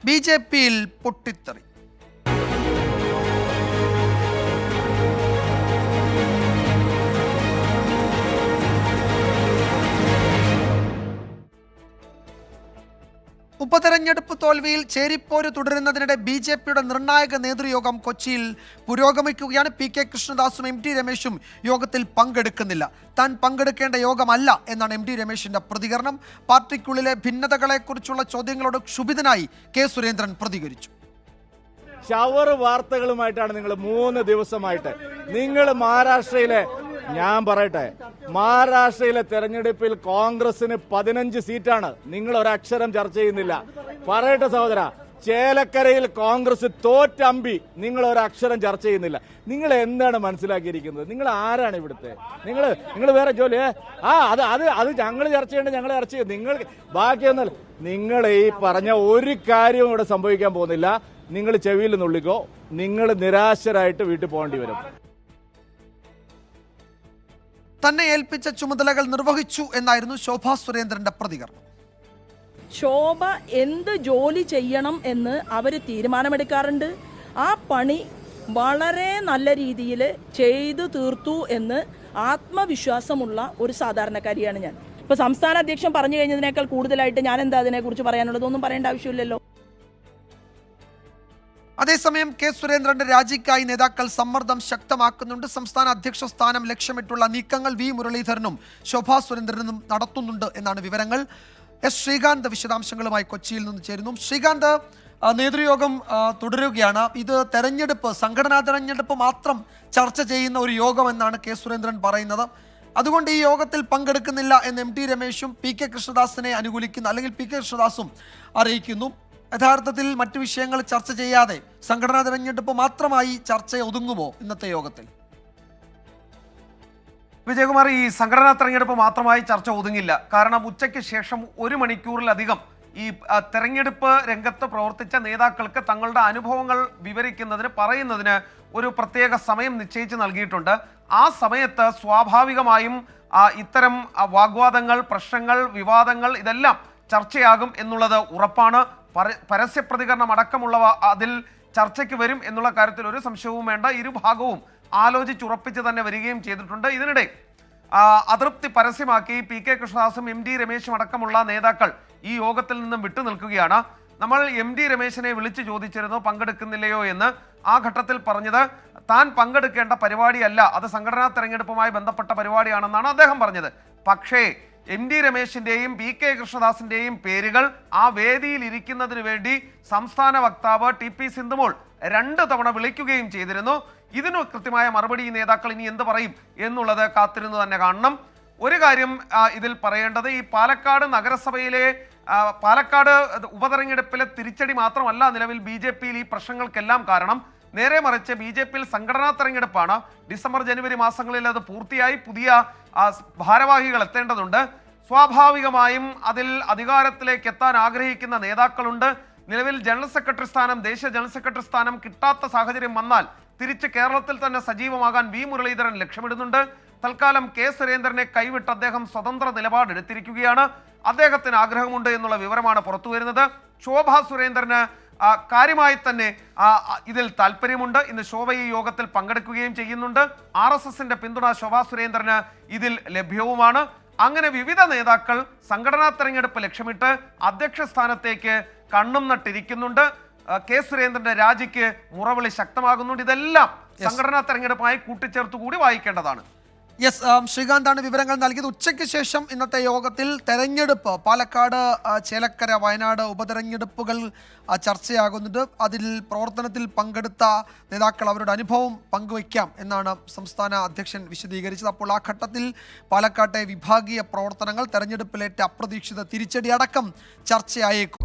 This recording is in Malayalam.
ബി.ജെ.പിയിൽ പൊട്ടിത്തെറി. ഉപതെരഞ്ഞെടുപ്പ് തോൽവിയിൽ ചേരിപ്പോര് തുടരുന്നതിനിടെ ബി.ജെ.പിയുടെ നിർണായക നേതൃയോഗം കൊച്ചിയിൽ പുരോഗമിക്കുകയാണ്. പി.കെ. കൃഷ്ണദാസും എം.ടി. രമേശും യോഗത്തിൽ പങ്കെടുക്കുന്നില്ല. താൻ പങ്കെടുക്കേണ്ട യോഗമല്ല എന്നാണ് എം.ടി. രമേശിന്റെ പ്രതികരണം. പാർട്ടിക്കുള്ളിലെ ഭിന്നതകളെക്കുറിച്ചുള്ള ചോദ്യങ്ങളോട് ക്ഷുഭിതനായി കെ. സുരേന്ദ്രൻ പ്രതികരിച്ചു. ഷവർ വാർത്തകളുമായിട്ടാണ് നിങ്ങൾ 3 ദിവസമായിട്ട്. നിങ്ങൾ മഹാരാഷ്ട്രയിലെ, ഞാൻ പറയട്ടെ, മഹാരാഷ്ട്രയിലെ തെരഞ്ഞെടുപ്പിൽ കോൺഗ്രസിന് 15 സീറ്റാണ്. നിങ്ങൾ ഒരക്ഷരം ചർച്ച ചെയ്യുന്നില്ല. പറയട്ടെ സഹോദര, ചേലക്കരയിൽ കോൺഗ്രസ് തോറ്റമ്പി, നിങ്ങൾ ഒരക്ഷരം ചർച്ച ചെയ്യുന്നില്ല. നിങ്ങൾ എന്താണ് മനസ്സിലാക്കിയിരിക്കുന്നത്? നിങ്ങൾ ആരാണ് ഇവിടുത്തെ? നിങ്ങൾ വേറെ ജോലി അത് ഞങ്ങൾ ചർച്ച ചെയ്യേണ്ട, ഞങ്ങൾ ചർച്ച ചെയ്യും. നിങ്ങൾ ബാക്കിയൊന്നല്ല. നിങ്ങൾ ഈ പറഞ്ഞ ഒരു കാര്യവും ഇവിടെ സംഭവിക്കാൻ പോകുന്നില്ല. നിങ്ങൾ ചെവിയിൽ നുള്ളിക്കോ. നിങ്ങൾ നിരാശരായിട്ട് വീട്ടിൽ പോകേണ്ടി വരും. തന്നെ ഏൽപ്പിച്ച ചുമതലകൾ നിർവഹിച്ചു എന്നായിരുന്നു ശോഭാ സുരേന്ദ്രന്റെ പ്രതികരണം. ശോഭ എന്ത് ജോലി ചെയ്യണം എന്ന് അവർ തീരുമാനമെടുക്കാറുണ്ട്. ആ പണി വളരെ നല്ല രീതിയിൽ ചെയ്തു തീർത്തു എന്ന് ആത്മവിശ്വാസമുള്ള ഒരു സാധാരണക്കാരിയാണ് ഞാൻ. ഇപ്പോൾ സംസ്ഥാന അധ്യക്ഷൻ പറഞ്ഞു കഴിഞ്ഞതിനേക്കാൾ കൂടുതലായിട്ട് ഞാൻ എന്താ അതിനെക്കുറിച്ച് പറയാനുള്ളതൊന്നും പറയേണ്ട ആവശ്യമില്ലല്ലോ. അതേസമയം കെ. സുരേന്ദ്രന്റെ രാജിക്കായി നേതാക്കൾ സമ്മർദ്ദം ശക്തമാക്കുന്നുണ്ട്. സംസ്ഥാന അധ്യക്ഷ സ്ഥാനം ലക്ഷ്യമിട്ടുള്ള നീക്കങ്ങൾ വി. മുരളീധരനും ശോഭാ സുരേന്ദ്രനും നടത്തുന്നുണ്ട് എന്നാണ് വിവരങ്ങൾ. എസ്. ശ്രീകാന്ത് വിശദാംശങ്ങളുമായി കൊച്ചിയിൽ നിന്ന് ചേരുന്നു. ശ്രീകാന്ത്, നേതൃയോഗം തുടരുകയാണ്. ഇത് തെരഞ്ഞെടുപ്പ്, സംഘടനാ തെരഞ്ഞെടുപ്പ് മാത്രം ചർച്ച ചെയ്യുന്ന ഒരു യോഗം എന്നാണ് കെ. സുരേന്ദ്രൻ പറയുന്നത്. അതുകൊണ്ട് ഈ യോഗത്തിൽ പങ്കെടുക്കുന്നില്ല എന്ന് എം.ടി. രമേശും പി.കെ. കൃഷ്ണദാസിനെ അനുകൂലിക്കുന്നു, അല്ലെങ്കിൽ പി.കെ. കൃഷ്ണദാസും അറിയിക്കുന്നു. യഥാർത്ഥത്തിൽ മറ്റു വിഷയങ്ങൾ ചർച്ച ചെയ്യാതെ സംഘടനാ തെരഞ്ഞെടുപ്പ് മാത്രമായി ചർച്ച ഒതുങ്ങുമോ ഇന്നത്തെ യോഗത്തിൽ? വിജയകുമാർ, ഈ സംഘടനാ തെരഞ്ഞെടുപ്പ് മാത്രമായി ചർച്ച ഒതുങ്ങില്ല. കാരണം ഉച്ചയ്ക്ക് ശേഷം 1 മണിക്കൂറിലധികം ഈ തെരഞ്ഞെടുപ്പ് രംഗത്ത് പ്രവർത്തിച്ച നേതാക്കൾക്ക് തങ്ങളുടെ അനുഭവങ്ങൾ വിവരിക്കുന്നതിന്, പറയുന്നതിന് ഒരു പ്രത്യേക സമയം നിശ്ചയിച്ച് നൽകിയിട്ടുണ്ട്. ആ സമയത്ത് സ്വാഭാവികമായും ഇത്തരം വാഗ്വാദങ്ങൾ, പ്രശ്നങ്ങൾ, വിവാദങ്ങൾ ഇതെല്ലാം ചർച്ചയാകും എന്നുള്ളത് ഉറപ്പാണ്. പരസ്യ പ്രതികരണം അടക്കമുള്ളവ അതിൽ ചർച്ചയ്ക്ക് വരും എന്നുള്ള കാര്യത്തിൽ ഒരു സംശയവും വേണ്ട. ഇരുഭാഗവും ആലോചിച്ചുറപ്പിച്ച് തന്നെ വരികയും ചെയ്തിട്ടുണ്ട്. ഇതിനിടെ അതൃപ്തി പരസ്യമാക്കി പി.കെ. കൃഷ്ണദാസും എം.ടി. രമേശും അടക്കമുള്ള നേതാക്കൾ ഈ യോഗത്തിൽ നിന്നും വിട്ടുനിൽക്കുകയാണ്. നമ്മൾ എം.ടി. രമേശിനെ വിളിച്ചു ചോദിച്ചിരുന്നു പങ്കെടുക്കുന്നില്ലയോ എന്ന്. ആ ഘട്ടത്തിൽ പറഞ്ഞത് താൻ പങ്കെടുക്കേണ്ട പരിപാടിയല്ല, അത് സംഘടനാ തെരഞ്ഞെടുപ്പുമായി ബന്ധപ്പെട്ട പരിപാടിയാണെന്നാണ് അദ്ദേഹം പറഞ്ഞത്. പക്ഷേ എം.ടി. രമേശിന്റെയും പി.കെ. കൃഷ്ണദാസിന്റെയും പേരുകൾ ആ വേദിയിൽ ഇരിക്കുന്നതിന് വേണ്ടി സംസ്ഥാന വക്താവ് ടി.പി. സിന്ധുമോൾ 2 തവണ വിളിക്കുകയും ചെയ്തിരുന്നു. ഇതിന് കൃത്യമായ മറുപടി ഈ നേതാക്കൾ ഇനി എന്ത് പറയും എന്നുള്ളത് കാത്തിരുന്ന് തന്നെ കാണണം. ഒരു കാര്യം ഇതിൽ പറയേണ്ടത്, ഈ പാലക്കാട് നഗരസഭയിലെ പാലക്കാട് ഉപതെരഞ്ഞെടുപ്പിലെ തിരിച്ചടി മാത്രമല്ല നിലവിൽ ബി.ജെ.പിയിൽ ഈ പ്രശ്നങ്ങൾക്കെല്ലാം കാരണം. നേരെ മറിച്ച് ബി.ജെ.പിയിൽ സംഘടനാ തെരഞ്ഞെടുപ്പാണ്. ഡിസംബർ ജനുവരി മാസങ്ങളിൽ അത് പൂർത്തിയായി പുതിയ ഭാരവാഹികൾ എത്തേണ്ടതുണ്ട്. സ്വാഭാവികമായും അതിൽ അധികാരത്തിലേക്ക് എത്താൻ ആഗ്രഹിക്കുന്ന നേതാക്കളുണ്ട്. നിലവിൽ ജനറൽ സെക്രട്ടറി സ്ഥാനം, ദേശീയ ജനറൽ സെക്രട്ടറി സ്ഥാനം കിട്ടാത്ത സാഹചര്യം വന്നാൽ തിരിച്ച് കേരളത്തിൽ തന്നെ സജീവമാകാൻ വി. മുരളീധരൻ ലക്ഷ്യമിടുന്നുണ്ട്. തൽക്കാലം കെ. സുരേന്ദ്രനെ കൈവിട്ട് അദ്ദേഹം സ്വതന്ത്ര നിലപാടെടുത്തിരിക്കുകയാണ്. അദ്ദേഹത്തിന് ആഗ്രഹമുണ്ട് എന്നുള്ള വിവരമാണ് പുറത്തുവരുന്നത്. ശോഭാ സുരേന്ദ്രന് കാര്യമായി തന്നെ ഇതിൽ താല്പര്യമുണ്ട്. ഇന്ന് ശോഭ ഈ യോഗത്തിൽ പങ്കെടുക്കുകയും ചെയ്യുന്നുണ്ട്. RSSന്റെ പിന്തുണ ശോഭാ സുരേന്ദ്രന് ഇതിൽ ലഭ്യവുമാണ്. അങ്ങനെ വിവിധ നേതാക്കൾ സംഘടനാ തെരഞ്ഞെടുപ്പ് ലക്ഷ്യമിട്ട് അധ്യക്ഷ സ്ഥാനത്തേക്ക് കണ്ണും നട്ടിരിക്കുന്നുണ്ട്. കെ. സുരേന്ദ്രന്റെ രാജിക്ക് മുറവിളി ശക്തമാകുന്നുണ്ട്. ഇതെല്ലാം സംഘടനാ തെരഞ്ഞെടുപ്പായി കൂട്ടിച്ചേർത്തുകൂടി വായിക്കേണ്ടതാണ്. യെസ്, ശ്രീകാന്താണ് വിവരങ്ങൾ നൽകിയത്. ഉച്ചയ്ക്ക് ശേഷം ഇന്നത്തെ യോഗത്തിൽ തെരഞ്ഞെടുപ്പ്, പാലക്കാട്, ചേലക്കര, വയനാട് ഉപതെരഞ്ഞെടുപ്പുകൾ ചർച്ചയാകുന്നുണ്ട്. അതിൽ പ്രവർത്തനത്തിൽ പങ്കെടുത്ത നേതാക്കൾ അവരുടെ അനുഭവം പങ്കുവയ്ക്കാം എന്നാണ് സംസ്ഥാന അധ്യക്ഷൻ വിശദീകരിച്ചത്. അപ്പോൾ ആ ഘട്ടത്തിൽ പാലക്കാട്ടെ വിഭാഗീയ പ്രവർത്തനങ്ങൾ, തെരഞ്ഞെടുപ്പിലേറ്റ അപ്രതീക്ഷിത തിരിച്ചടി അടക്കം ചർച്ചയായേക്കും.